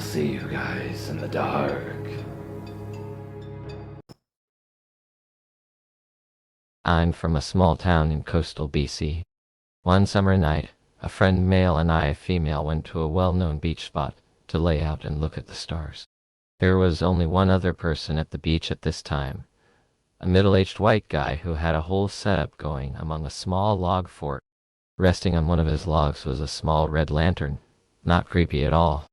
see you guys in the dark. I'm from a small town in coastal BC. One summer night, a friend male and I female went to a well-known beach spot to lay out and look at the stars. There was only one other person at the beach at this time, a middle-aged white guy who had a whole setup going among a small log fort. Resting on one of his logs was a small red lantern. Not creepy at all.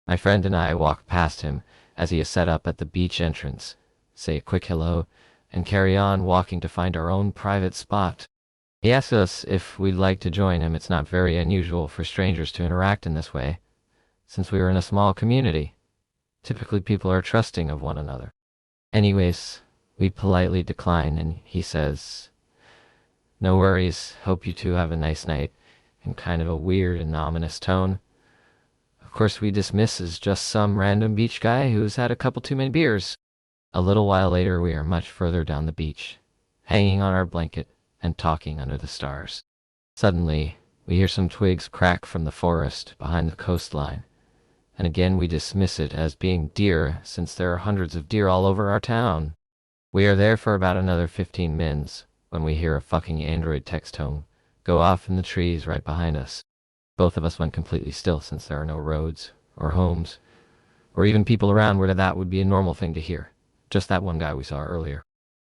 My friend and I walked past him as he is set up at the beach entrance, say a quick hello, and carry on walking to find our own private spot. He asked us if we'd like to join him. It's not very unusual for strangers to interact in this way, since we were in a small community. Typically people are trusting of one another. Anyways, we politely decline and he says, "No worries, hope you two have a nice night," in kind of a weird and ominous tone. Of course we dismiss as just some random beach guy who's had a couple too many beers. A little while later we are much further down the beach, hanging on our blanket and talking under the stars. Suddenly, we hear some twigs crack from the forest behind the coastline, and again we dismiss it as being deer since there are hundreds of deer all over our town. We are there for about another 15 minutes when we hear a fucking Android text tone go off in the trees right behind us. Both of us went completely still since there are no roads or homes or even people around where that would be a normal thing to hear. Just that one guy we saw earlier.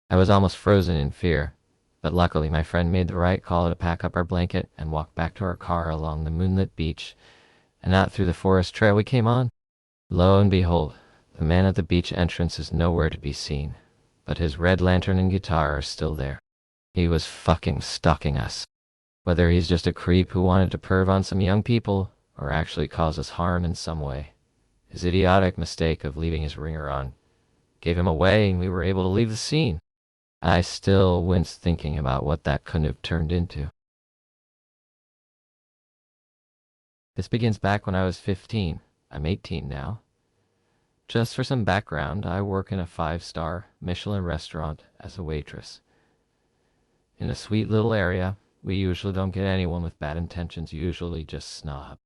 I was almost frozen in fear, but luckily my friend made the right call to pack up our blanket and walk back to our car along the moonlit beach and not through the forest trail we came on. Lo and behold, the man at the beach entrance is nowhere to be seen, but his red lantern and guitar are still there. He was fucking stalking us. Whether he's just a creep who wanted to perv on some young people or actually cause us harm in some way, his idiotic mistake of leaving his ringer on gave him away and we were able to leave the scene. I still wince thinking about what that could have turned into. This begins back when I was 15. I'm 18 now. Just for some background, I work in a 5-star Michelin restaurant as a waitress. In a sweet little area, we usually don't get anyone with bad intentions, usually just snob.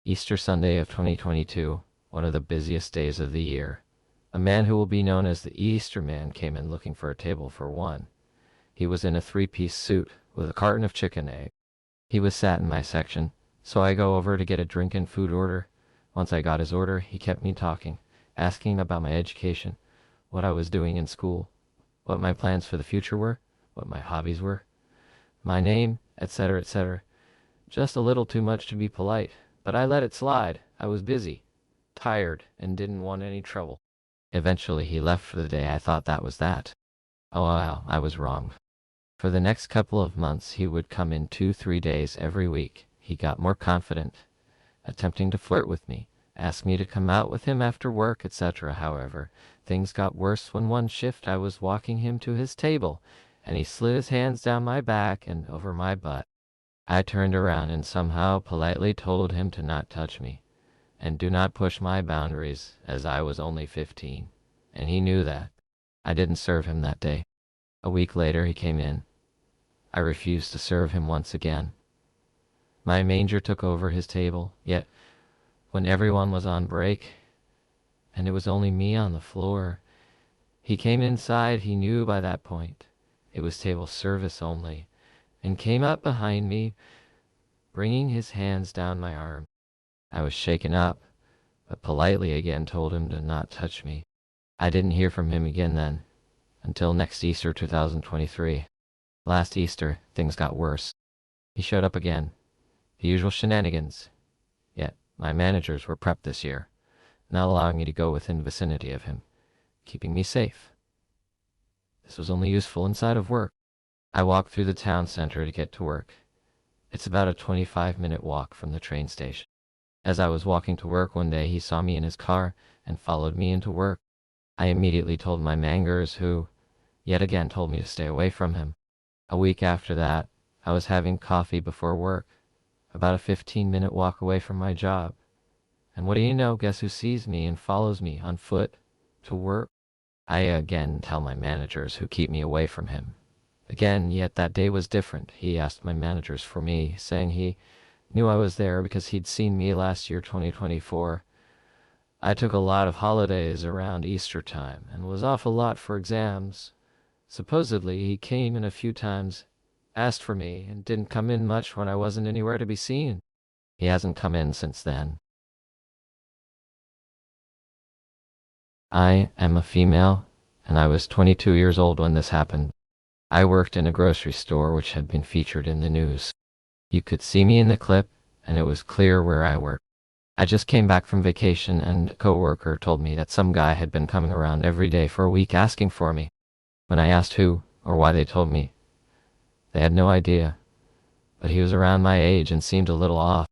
Easter Sunday of 2022, one of the busiest days of the year. A man who will be known as the Easter Man came in looking for a table for one. He was in a 3-piece suit with a carton of chicken egg. He was sat in my section, so I go over to get a drink and food order. Once I got his order, he kept me talking, asking about my education, what I was doing in school, what my plans for the future were, what my hobbies were, my name, etc., etc. Just a little too much to be polite, but I let it slide. I was busy, tired, and didn't want any trouble. Eventually he left for the day. I thought that was that. Oh wow, I was wrong. For the next couple of months he would come in 2-3 days every week. He got more confident, attempting to flirt with me, asked me to come out with him after work, etc. However, things got worse when one shift I was walking him to his table, and he slid his hands down my back and over my butt. I turned around and somehow politely told him to not touch me, and do not push my boundaries, as I was only 15, and he knew that. I didn't serve him that day. A week later he came in. I refused to serve him once again. My manger took over his table, yet when everyone was on break, and it was only me on the floor, he came inside. He knew by that point it was table service only, and came up behind me, bringing his hands down my arm. I was shaken up, but politely again told him to not touch me. I didn't hear from him again then, until next Easter 2023. Last Easter, things got worse. He showed up again. The usual shenanigans. Yet, my managers were prepped this year, not allowing me to go within vicinity of him, keeping me safe. This was only useful inside of work. I walked through the town center to get to work. It's about a 25-minute walk from the train station. As I was walking to work one day, he saw me in his car and followed me into work. I immediately told my managers, who, yet again, told me to stay away from him. A week after that, I was having coffee before work, about a 15-minute walk away from my job. And what do you know, guess who sees me and follows me on foot to work? I again tell my managers, who keep me away from him. Again, yet that day was different. He asked my managers for me, saying he knew I was there because he'd seen me last year, 2024. I took a lot of holidays around Easter time and was off a lot for exams. Supposedly, he came in a few times, asked for me, and didn't come in much when I wasn't anywhere to be seen. He hasn't come in since then. I am a female, and I was 22 years old when this happened. I worked in a grocery store which had been featured in the news. You could see me in the clip, and it was clear where I worked. I just came back from vacation, and a coworker told me that some guy had been coming around every day for a week asking for me. When I asked who or why they told me, they had no idea, but he was around my age and seemed a little off.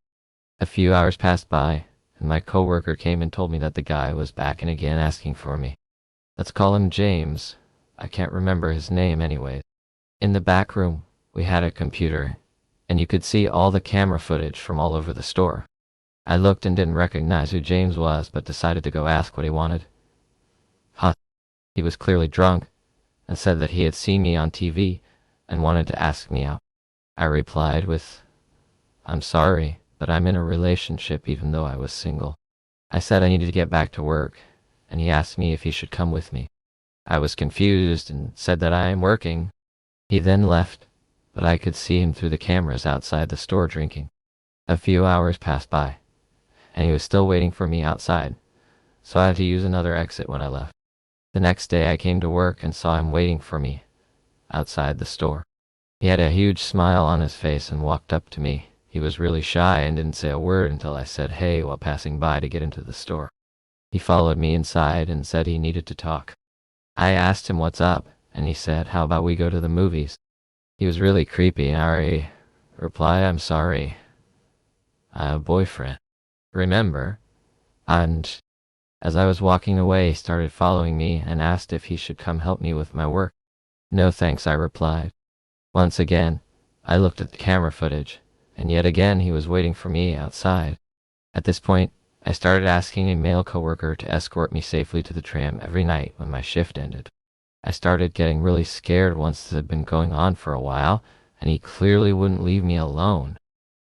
A few hours passed by, and my coworker came and told me that the guy was back and again asking for me. Let's call him James. I can't remember his name anyway. In the back room, we had a computer, and you could see all the camera footage from all over the store. I looked and didn't recognize who James was, but decided to go ask what he wanted. He was clearly drunk, and said that he had seen me on TV and wanted to ask me out. I replied with, "I'm sorry, but I'm in a relationship even though I was single." I said I needed to get back to work, and he asked me if he should come with me. I was confused and said that I am working. He then left, but I could see him through the cameras outside the store drinking. A few hours passed by, and he was still waiting for me outside, so I had to use another exit when I left. The next day I came to work and saw him waiting for me outside the store. He had a huge smile on his face and walked up to me. He was really shy and didn't say a word until I said hey while passing by to get into the store. He followed me inside and said he needed to talk. I asked him what's up, and he said, "How about we go to the movies?" He was really creepy, and I replied, "I'm sorry, I have a boyfriend, remember?" And as I was walking away, he started following me and asked if he should come help me with my work. "No thanks," I replied. Once again, I looked at the camera footage, and yet again he was waiting for me outside. At this point, I started asking a male coworker to escort me safely to the tram every night when my shift ended. I started getting really scared once this had been going on for a while, and he clearly wouldn't leave me alone.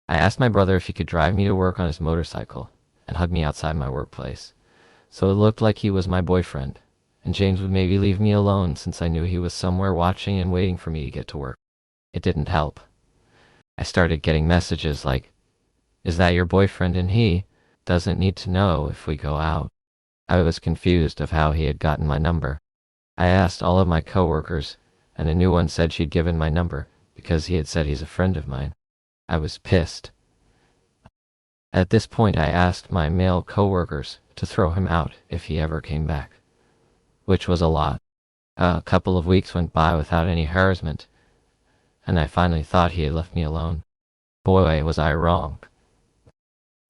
I asked my brother if he could drive me to work on his motorcycle and hug me outside my workplace. So it looked like he was my boyfriend, and James would maybe leave me alone since I knew he was somewhere watching and waiting for me to get to work. It didn't help. I started getting messages like, "Is that your boyfriend and he doesn't need to know if we go out?" I was confused of how he had gotten my number. I asked all of my coworkers, and a new one said she'd given my number because he had said he's a friend of mine. I was pissed. At this point, I asked my male coworkers to throw him out if he ever came back, which was a lot. A couple of weeks went by without any harassment, and I finally thought he had left me alone. Boy, was I wrong.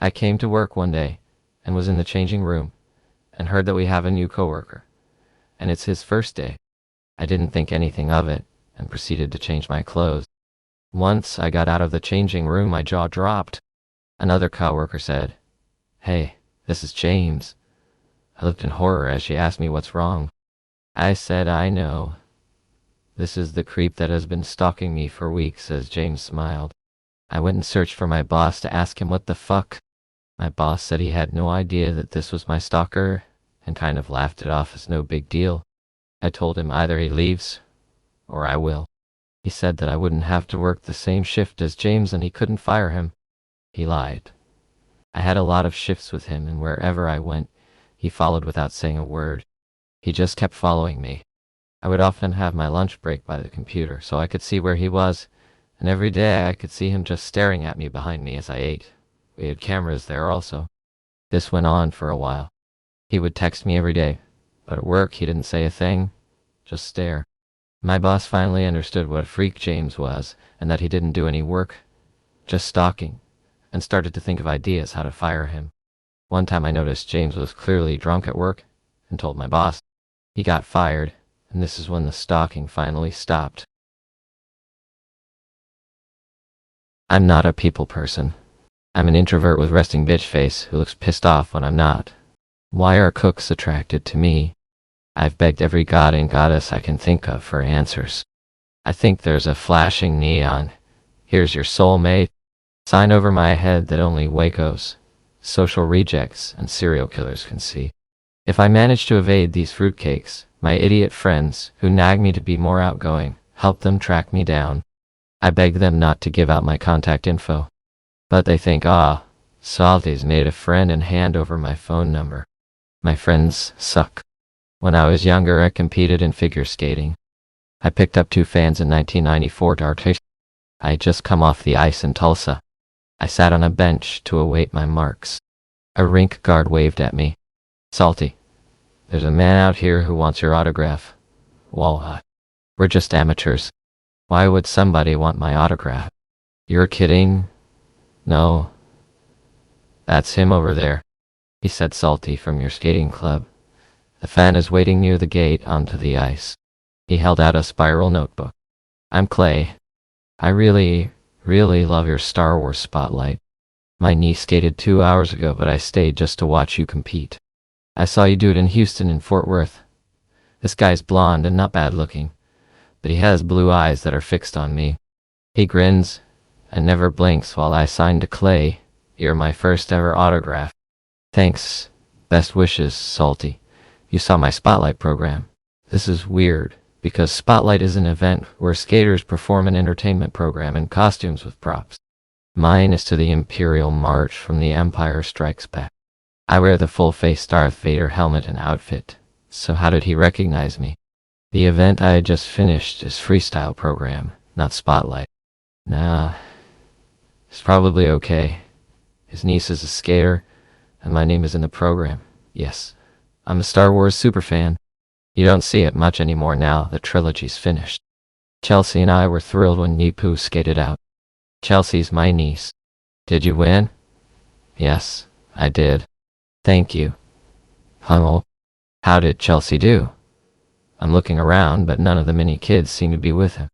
I came to work one day and was in the changing room and heard that we have a new coworker, and it's his first day. I didn't think anything of it and proceeded to change my clothes. Once I got out of the changing room, my jaw dropped. Another coworker said, "Hey, this is James." I looked in horror as she asked me what's wrong. I said, "I know. This is the creep that has been stalking me for weeks," as James smiled. I went and searched for my boss to ask him what the fuck. My boss said he had no idea that this was my stalker and kind of laughed it off as no big deal. I told him either he leaves or I will. He said that I wouldn't have to work the same shift as James and he couldn't fire him. He lied. I had a lot of shifts with him, and wherever I went, he followed without saying a word. He just kept following me. I would often have my lunch break by the computer so I could see where he was, and every day I could see him just staring at me behind me as I ate. We had cameras there also. This went on for a while. He would text me every day, but at work he didn't say a thing, just stare. My boss finally understood what a freak James was and that he didn't do any work, just stalking, and started to think of ideas how to fire him. One time I noticed James was clearly drunk at work and told my boss. He got fired, and this is when the stalking finally stopped. I'm not a people person. I'm an introvert with resting bitch face who looks pissed off when I'm not. Why are cooks attracted to me? I've begged every god and goddess I can think of for answers. I think there's a flashing neon, "Here's your soulmate," sign over my head that only Wacos social rejects, and serial killers can see. If I manage to evade these fruitcakes, my idiot friends, who nag me to be more outgoing, help them track me down. I beg them not to give out my contact info. But they think, Salty's made a friend and hand over my phone number. My friends suck. When I was younger, I competed in figure skating. I picked up 2 fans in 1994 dart. I had just come off the ice in Tulsa. I sat on a bench to await my marks. A rink guard waved at me. Salty, there's a man out here who wants your autograph. Well, we're just amateurs. Why would somebody want my autograph? You're kidding? No. That's him over there. He said, Salty, from your skating club. The fan is waiting near the gate onto the ice. He held out a spiral notebook. I'm Clay. I really love your Star Wars spotlight. My niece skated 2 hours ago, but I stayed just to watch you compete. I saw you do it in Houston and Fort Worth. This guy's blonde and not bad looking, but he has blue eyes that are fixed on me. He grins and never blinks while I sign to Clay. You're my first ever autograph. Thanks. Best wishes, Salty. You saw my Spotlight program. This is weird, because Spotlight is an event where skaters perform an entertainment program in costumes with props. Mine is to the Imperial March from The Empire Strikes Back. I wear the full-face Darth Vader helmet and outfit, so how did he recognize me? The event I had just finished is freestyle program, not Spotlight. Nah, it's probably okay. His niece is a skater, and my name is in the program. Yes, I'm a Star Wars superfan. You don't see it much anymore now the trilogy's finished. Chelsea and I were thrilled when Nipu skated out. Chelsea's my niece. Did you win? Yes, I did. Thank you. Hummel. How did Chelsea do? I'm looking around, but none of the mini kids seem to be with him.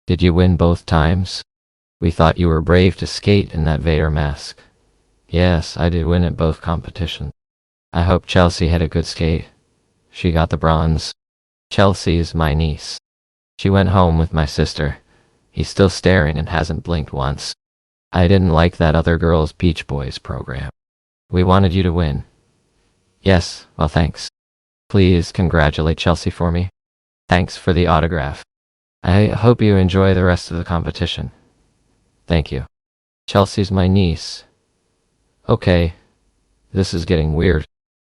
Did you win both times? We thought you were brave to skate in that Vader mask. Yes, I did win at both competitions. I hope Chelsea had a good skate. She got the bronze. Chelsea's my niece. She went home with my sister. He's still staring and hasn't blinked once. I didn't like that other girl's Beach Boys program. We wanted you to win. Yes, well thanks. Please congratulate Chelsea for me. Thanks for the autograph. I hope you enjoy the rest of the competition. Thank you. Chelsea's my niece. Okay, this is getting weird.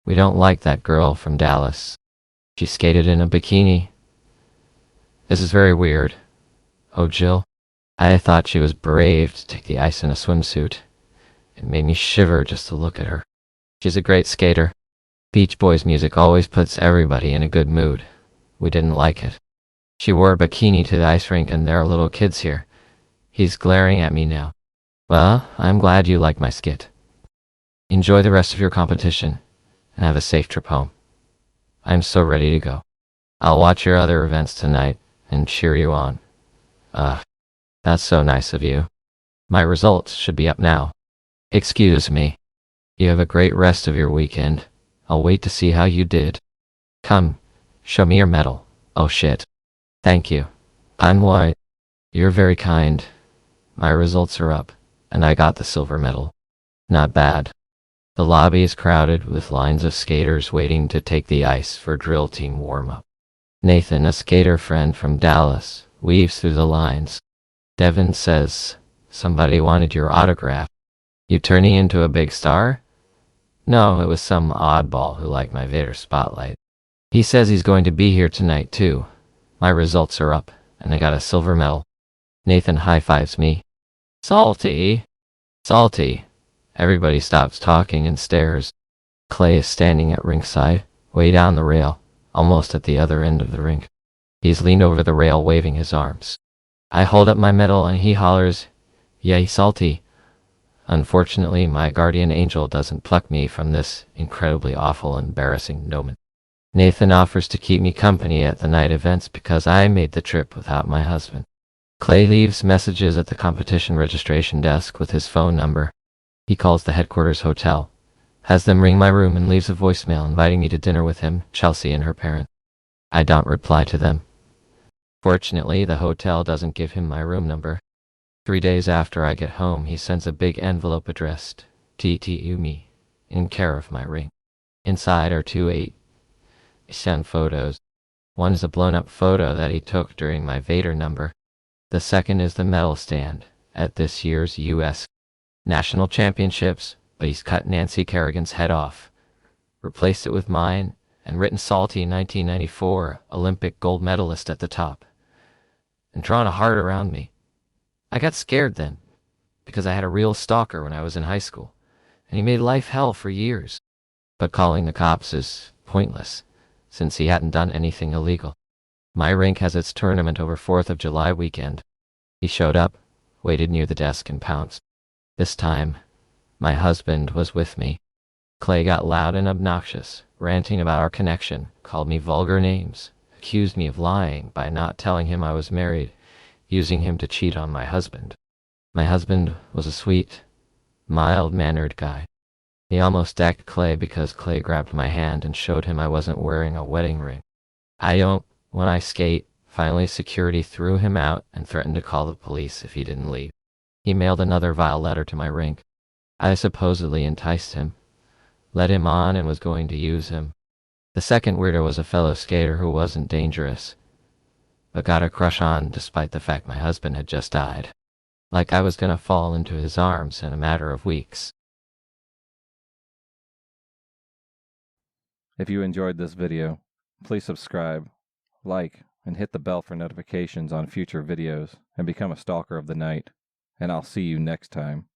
We don't like that girl from Dallas. She skated in a bikini. This is very weird. Oh, Jill. I thought she was brave to take the ice in a swimsuit. It made me shiver just to look at her. She's a great skater. Beach Boys music always puts everybody in a good mood. We didn't like it. She wore a bikini to the ice rink and there are little kids here. He's glaring at me now. Well, I'm glad you like my skit. Enjoy the rest of your competition and have a safe trip home. I'm so ready to go. I'll watch your other events tonight and cheer you on. That's so nice of you. My results should be up now. Excuse me. You have a great rest of your weekend. I'll wait to see how you did. Come, show me your medal. Oh shit. Thank you. I'm white. You're very kind. My results are up, and I got the silver medal. Not bad. The lobby is crowded with lines of skaters waiting to take the ice for drill team warm-up. Nathan, a skater friend from Dallas, weaves through the lines. Devin says, somebody wanted your autograph. You turning into a big star? No, it was some oddball who liked my Vader spotlight. He says he's going to be here tonight too. My results are up, and I got a silver medal. Nathan high-fives me. Salty! Salty! Everybody stops talking and stares. Clay is standing at ringside, way down the rail, almost at the other end of the rink. He's leaned over the rail waving his arms. I hold up my medal and he hollers, "Yay, Salty!" Unfortunately, my guardian angel doesn't pluck me from this incredibly awful, embarrassing moment. Nathan offers to keep me company at the night events because I made the trip without my husband. Clay leaves messages at the competition registration desk with his phone number. He calls the headquarters hotel, has them ring my room and leaves a voicemail inviting me to dinner with him, Chelsea, and her parents. I don't reply to them. Fortunately, the hotel doesn't give him my room number. 3 days after I get home, he sends a big envelope addressed, "TTU me," in care of my rink. Inside are two 8cent photos. One is a blown-up photo that he took during my Vader number. The second is the medal stand at this year's U.S. National Championships, but he's cut Nancy Kerrigan's head off, replaced it with mine, and written Salty 1994 Olympic gold medalist at the top, and drawn a heart around me. I got scared then, because I had a real stalker when I was in high school, and he made life hell for years. But calling the cops is pointless, since he hadn't done anything illegal. My rink has its tournament over 4th of July weekend. He showed up, waited near the desk, and pounced. This time, my husband was with me. Clay got loud and obnoxious, ranting about our connection, called me vulgar names, accused me of lying by not telling him I was married, using him to cheat on my husband. My husband was a sweet, mild-mannered guy. He almost decked Clay because Clay grabbed my hand and showed him I wasn't wearing a wedding ring. When I skate, finally security threw him out and threatened to call the police if he didn't leave. He mailed another vile letter to my rink. I supposedly enticed him, led him on, and was going to use him. The second weirdo was a fellow skater who wasn't dangerous, but got a crush on despite the fact my husband had just died. Like I was gonna fall into his arms in a matter of weeks. If you enjoyed this video, please subscribe, like, and hit the bell for notifications on future videos, and become a stalker of the night. And I'll see you next time.